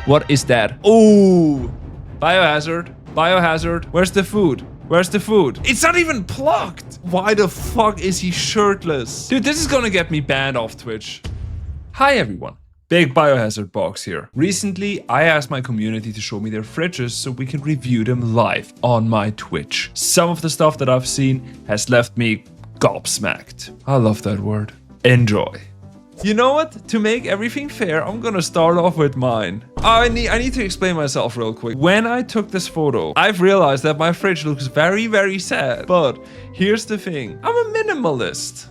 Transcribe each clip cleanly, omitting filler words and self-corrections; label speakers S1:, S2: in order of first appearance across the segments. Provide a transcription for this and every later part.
S1: What is that? Oh, biohazard. Biohazard. Where's the food? Where's the food? It's not even plugged. Why the fuck is he shirtless? Dude, this is gonna get me banned off Twitch. Hi everyone. Big Biohazard Box here. Recently, I asked my community to show me their fridges so we can review them live on my Twitch. Some of the stuff that I've seen has left me gobsmacked. I love that word. Enjoy. You know what? To make everything fair, I'm gonna start off with mine. I need to explain myself real quick. When I took this photo, I've realized that my fridge looks very, very sad. But here's the thing. I'm a minimalist.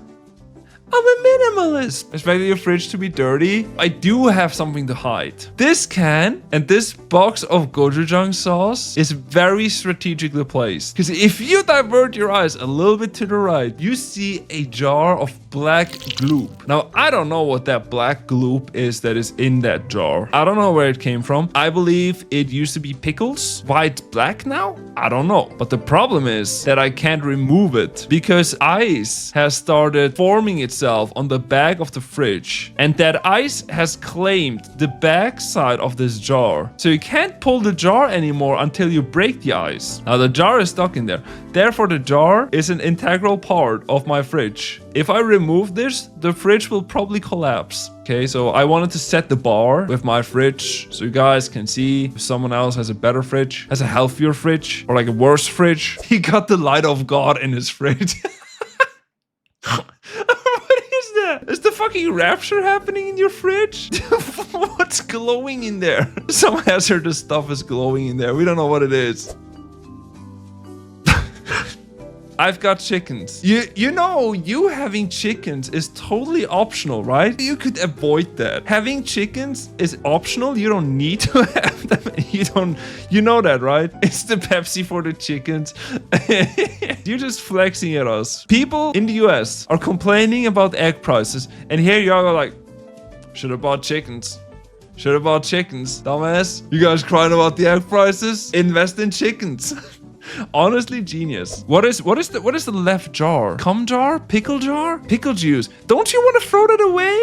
S1: Expecting your fridge to be dirty. I do have something to hide. This can and this box of gochujang sauce is very strategically placed. Because if you divert your eyes a little bit to the right, you see a jar of black gloop. Now, I don't know what that black gloop is that is in that jar. I don't know where it came from. I believe it used to be pickles. Why it's black now? I don't know. But the problem is that I can't remove it because ice has started forming itself on the back of the fridge, and that ice has claimed the back side of this jar. So you can't pull the jar anymore until you break the ice. Now the jar is stuck in there. Therefore, the jar is an integral part of my fridge. If I remove this, the fridge will probably collapse. Okay, so I wanted to set the bar with my fridge so you guys can see if someone else has a better fridge, has a healthier fridge, or like a worse fridge. He got the light of God in his fridge. Is the fucking rapture happening in your fridge? What's glowing in there? Some hazardous stuff is glowing in there. We don't know what it is. I've got chickens. You know, you having chickens is totally optional, right? You could avoid that. Having chickens is optional. You don't need to have them. You know that, right? It's the Pepsi for the chickens. You're just flexing at us. People in the US are complaining about egg prices, and here you are like, should have bought chickens. Should have bought chickens, dumbass. You guys crying about the egg prices? Invest in chickens. Honestly, genius. What is the left jar? Cum jar? Pickle jar? Pickle juice. Don't you want to throw that away?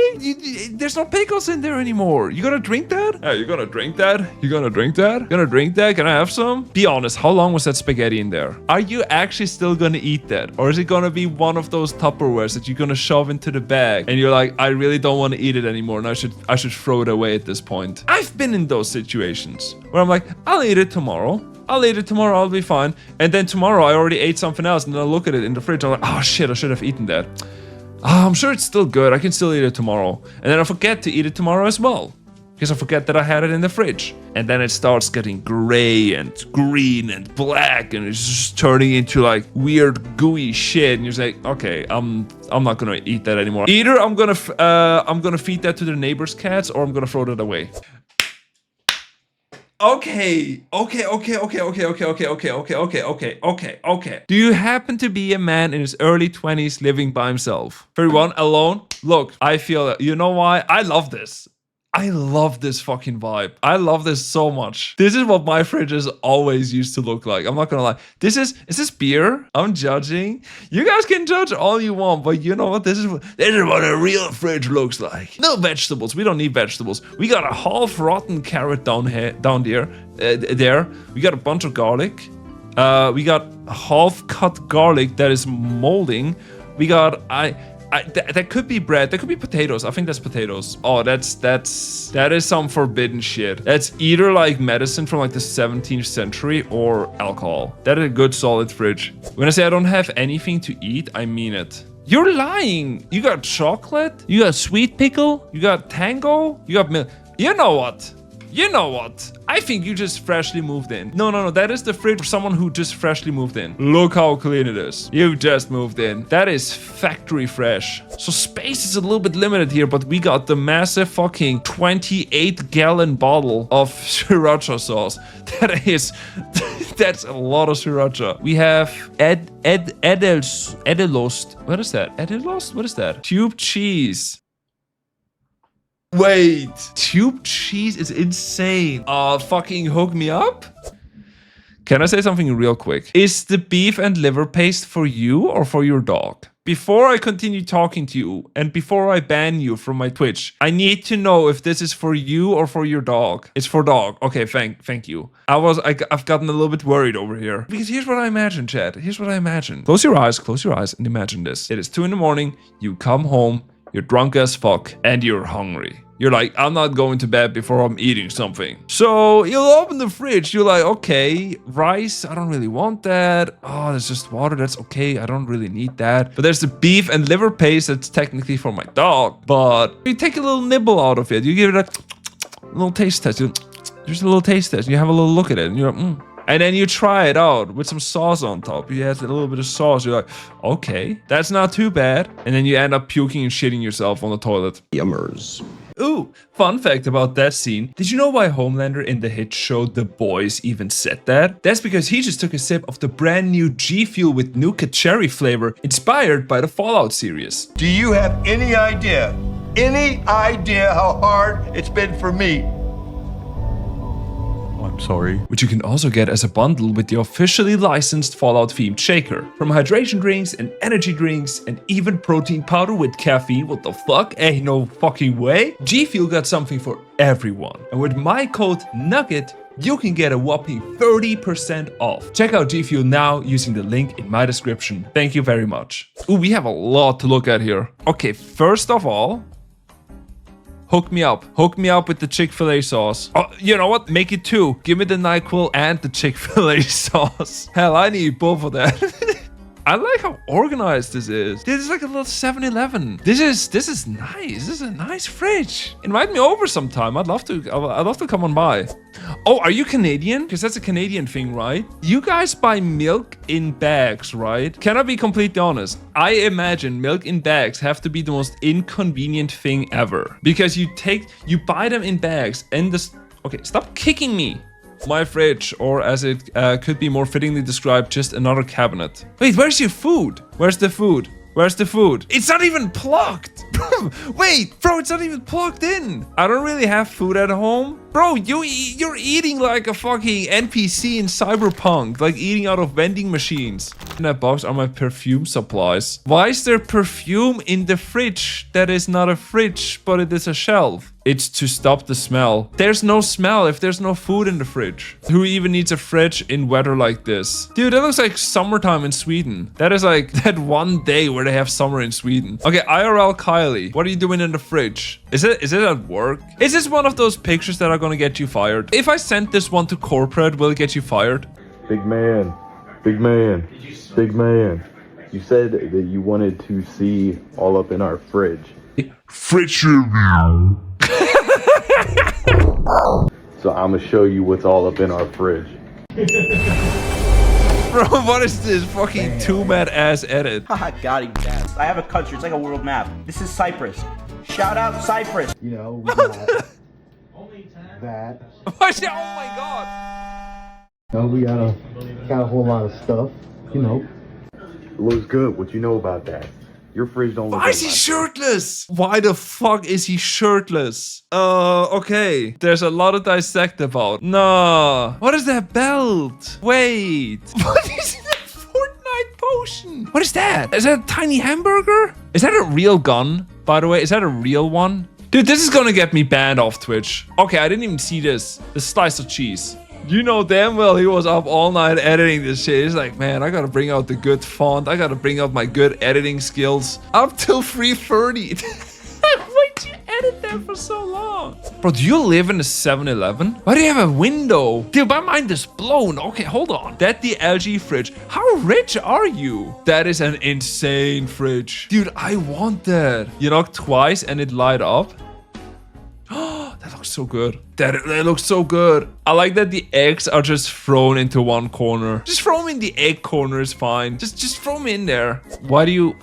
S1: There's no pickles in there anymore. You gonna drink that? Yeah, you gonna drink that? You gonna drink that? Gonna drink that? Can I have some? Be honest, how long was that spaghetti in there? Are you actually still gonna eat that? Or is it gonna be one of those Tupperwares that you're gonna shove into the bag and you're like, I really don't want to eat it anymore and I should throw it away at this point? I've been in those situations where I'm like, I'll eat it tomorrow. I'll be fine. And then tomorrow I already ate something else and then I look at it in the fridge. I'm like, oh shit, I should have eaten that. I'm sure it's still good. I can still eat it tomorrow. And then I forget to eat it tomorrow as well. Because I forget that I had it in the fridge. And then it starts getting gray and green and black and it's just turning into like weird gooey shit. And you're just like, okay, I'm not gonna eat that anymore. Either I'm gonna feed that to the neighbor's cats or I'm gonna throw that away. Okay. Do you happen to be a man in his early 20s living by himself? 31, alone? Look, I feel, you know why? I love this. I love this fucking vibe. I love this so much. This is what my fridges always used to look like. I'm not gonna lie. Is this beer? I'm judging. You guys can judge all you want, but you know what? This is what a real fridge looks like. No vegetables. We don't need vegetables. We got a half rotten carrot down there. We got a bunch of garlic. We got half cut garlic that is molding. We got that could be bread. That could be potatoes. I think that's potatoes. Oh, that is some forbidden shit. That's either like medicine from like the 17th century or alcohol. That is a good solid fridge. When I say I don't have anything to eat, I mean it. You're lying. You got chocolate. You got sweet pickle. You got tango. You got milk. You know what? I think you just freshly moved in. No. That is the fridge for someone who just freshly moved in. Look how clean it is. You just moved in. That is factory fresh. So space is a little bit limited here, but we got the massive fucking 28-gallon bottle of sriracha sauce. That's a lot of sriracha. We have Edelost. What is that? Edelost? What is that? Tube cheese. Wait, tube cheese is insane. Fucking hook me up? Can I say something real quick? Is the beef and liver paste for you or for your dog? before I continue talking to you and before I ban you from my Twitch, I need to know if this is for you or for your dog. It's for dog. Okay, thank you. I've gotten a little bit worried over here. Because here's what I imagine, Chad. Here's what I imagine. Close your eyes, and imagine this. It is 2 a.m. You come home, you're drunk as fuck, and you're hungry. You're like, I'm not going to bed before I'm eating something. So you'll open the fridge. You're like, okay, rice. I don't really want that. Oh, there's just water. That's okay. I don't really need that. But there's the beef and liver paste. That's technically for my dog. But you take a little nibble out of it. You give it a little taste test. Just a little taste test. You have a little look at it. And you're like, And then you try it out with some sauce on top. You add a little bit of sauce. You're like, okay, that's not too bad. And then you end up puking and shitting yourself on the toilet. Yummers. Ooh, fun fact about that scene. Did you know why Homelander in the hit show The Boys even said that? That's because he just took a sip of the brand new G Fuel with Nuka Cherry flavor inspired by the Fallout series.
S2: Do you have any idea how hard it's been for me?
S3: I'm sorry.
S1: Which you can also get as a bundle with the officially licensed Fallout themed shaker. From hydration drinks and energy drinks and even protein powder with caffeine. What the fuck? Ain't no fucking way. G Fuel got something for everyone. And with my code NUGGET, you can get a whopping 30% off. Check out G Fuel now using the link in my description. Thank you very much. Ooh, we have a lot to look at here. Okay, first of all, hook me up. Hook me up with the Chick-fil-A sauce. Oh, you know what? Make it 2. Give me the NyQuil and the Chick-fil-A sauce. Hell, I need both of that. I like how organized this is. This is like a little 7-Eleven. This is nice. This is a nice fridge. Invite me over sometime. I'd love to come on by. Oh, are you Canadian? Because that's a Canadian thing, right? You guys buy milk in bags, right? Can I be completely honest? I imagine milk in bags have to be the most inconvenient thing ever. Because you buy them in bags and okay, stop kicking me. My fridge, or as it could be more fittingly described, just another cabinet. Wait, where's your food? Where's the food? Where's the food? It's not even plugged! Wait, bro, it's not even plugged in! I don't really have food at home. Bro, you're eating like a fucking NPC in Cyberpunk, like eating out of vending machines. In that box are my perfume supplies. Why is there perfume in the fridge that is not a fridge, but it is a shelf? It's to stop the smell. There's no smell if there's no food in the fridge. Who even needs a fridge in weather like this? Dude, that looks like summertime in Sweden. That is like that one day where they have summer in Sweden. Okay, IRL Kylie, what are you doing in the fridge? Is it at work? Is this one of those pictures that are gonna get you fired? If I sent this one to corporate, will it get you fired?
S4: Big man. You said that you wanted to see all up in our fridge.
S1: Fridge review.
S4: So I'm gonna show you what's all up in our fridge.
S1: Bro, what is this fucking two-man ass edit?
S5: Haha, got him, yes. I have a country, it's like a world map. This is Cyprus. Shout out Cyprus.
S6: You know, we got that.
S1: Oh my god.
S6: You know, we got a whole lot of stuff, you know.
S4: It looks good. What you know about that? Your fridge don't look
S1: Why is he shirtless? Why the fuck is he shirtless? Okay. There's a lot to dissect about. Nah. What is that belt? Wait. What is that Fortnite potion? What is that? Is that a tiny hamburger? Is that a real gun, by the way? Is that a real one? Dude, this is gonna get me banned off Twitch. Okay, I didn't even see this. The slice of cheese. You know damn well he was up all night editing this shit. He's like, man, I gotta bring out the good font. I gotta bring out my good editing skills. Up till 3:30. Why'd you edit that for so long? Bro, do you live in a 7-Eleven? Why do you have a window? Dude, my mind is blown. Okay, hold on. That the LG fridge. How rich are you? That is an insane fridge. Dude, I want that. You knock twice and it light up. That looks so good. That looks so good. I like that the eggs are just thrown into one corner. Just throw them in the egg corner is fine. Just throw them in there. Why do you...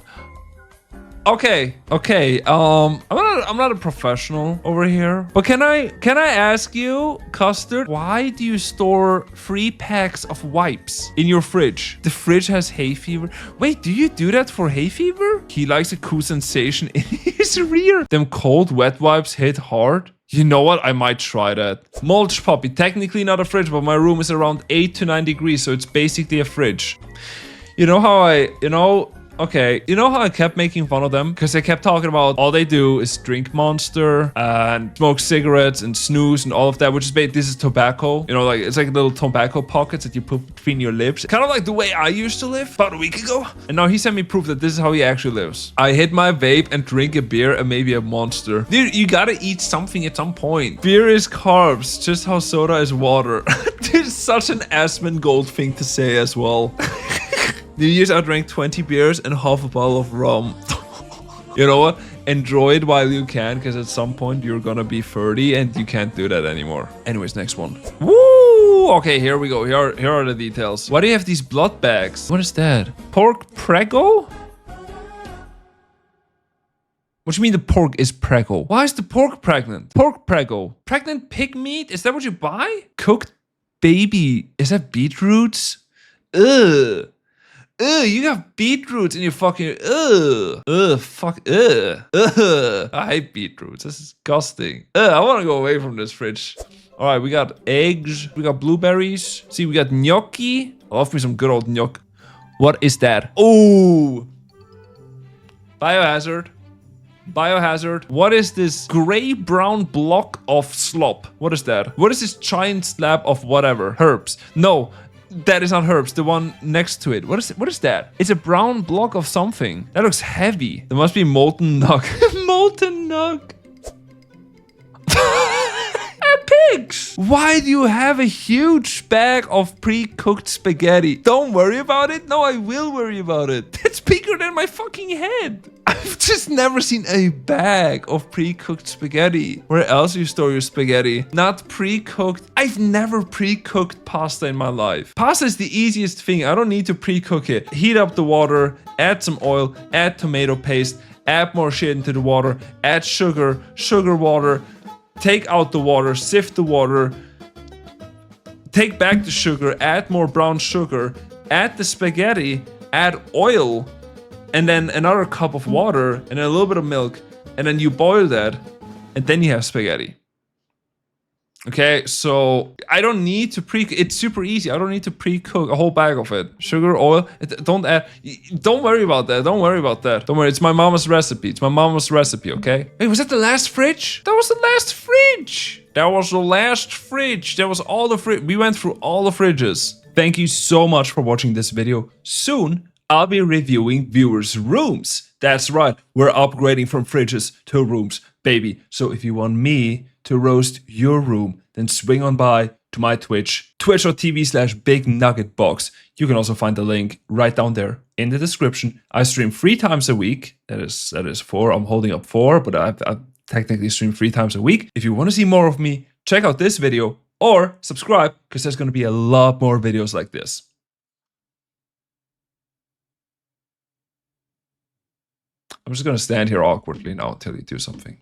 S1: Okay. I'm not a professional over here. But can I ask you, Custard, why do you store 3 packs of wipes in your fridge? The fridge has hay fever. Wait, do you do that for hay fever? He likes a cool sensation in his rear. Them cold wet wipes hit hard. You know what? I might try that. Mulch Puppy. Technically not a fridge, but my room is around 8 to 9 degrees, so it's basically a fridge. You know how Okay, you know how I kept making fun of them? Because they kept talking about all they do is drink Monster and smoke cigarettes and snooze and all of that, which is basically, this is tobacco. You know, like it's like little tobacco pockets that you put between your lips. Kind of like the way I used to live about a week ago. And now he sent me proof that this is how he actually lives. I hit my vape and drink a beer and maybe a Monster. Dude, you gotta eat something at some point. Beer is carbs, just how soda is water. This is such an Asmongold thing to say as well. New Year's I drank 20 beers and half a bottle of rum. You know what? Enjoy it while you can, because at some point you're gonna be 30 and you can't do that anymore. Anyways, next one. Woo! Okay, here we go. Here are the details. Why do you have these blood bags? What is that? Pork prego? What do you mean the pork is prego? Why is the pork pregnant? Pork prego. Pregnant pig meat? Is that what you buy? Cooked baby. Is that beetroots? Ugh. Ugh, you got beetroots in your fucking... Ugh. Ugh, fuck. Ugh. Ugh. I hate beetroots. That's disgusting. Ugh, I want to go away from this fridge. All right, we got eggs. We got blueberries. See, we got gnocchi. I love me some good old gnocchi. What is that? Oh. Biohazard. Biohazard. What is this gray-brown block of slop? What is that? What is this giant slab of whatever? Herbs. No. That is not herbs, the one next to it. What is that? It's a brown block of something. That looks heavy. There must be molten nug. Molten nug. Pigs! Why do you have a huge bag of pre-cooked spaghetti? Don't worry about it. No, I will worry about it. That's bigger than my fucking head. I've just never seen a bag of pre-cooked spaghetti. Where else do you store your spaghetti? Not pre-cooked. I've never pre-cooked pasta in my life. Pasta is the easiest thing. I don't need to pre-cook it. Heat up the water, add some oil, add tomato paste, add more shit into the water, add sugar, water, take out the water, sift the water, take back the sugar, add more brown sugar, add the spaghetti, add oil, and then another cup of water, and a little bit of milk, and then you boil that, and then you have spaghetti. Okay, so I don't need to it's super easy. I don't need to pre-cook a whole bag of it. Sugar, oil, don't worry about that. Don't worry about that. Don't worry, it's my mama's recipe. It's my mama's recipe, okay? Wait, was that the last fridge? That was the last fridge. That was the last fridge. That was all the fridge. We went through all the fridges. Thank you so much for watching this video. Soon, I'll be reviewing viewers' rooms. That's right, we're upgrading from fridges to rooms, baby. So if you want me to roast your room, then swing on by to my Twitch, twitch.tv/bignuggetbox. You can also find the link right down there in the description. I stream 3 times a week. That is 4. I'm holding up 4, but I technically stream 3 times a week. If you want to see more of me, check out this video or subscribe, because there's going to be a lot more videos like this. I'm just going to stand here awkwardly now until you do something.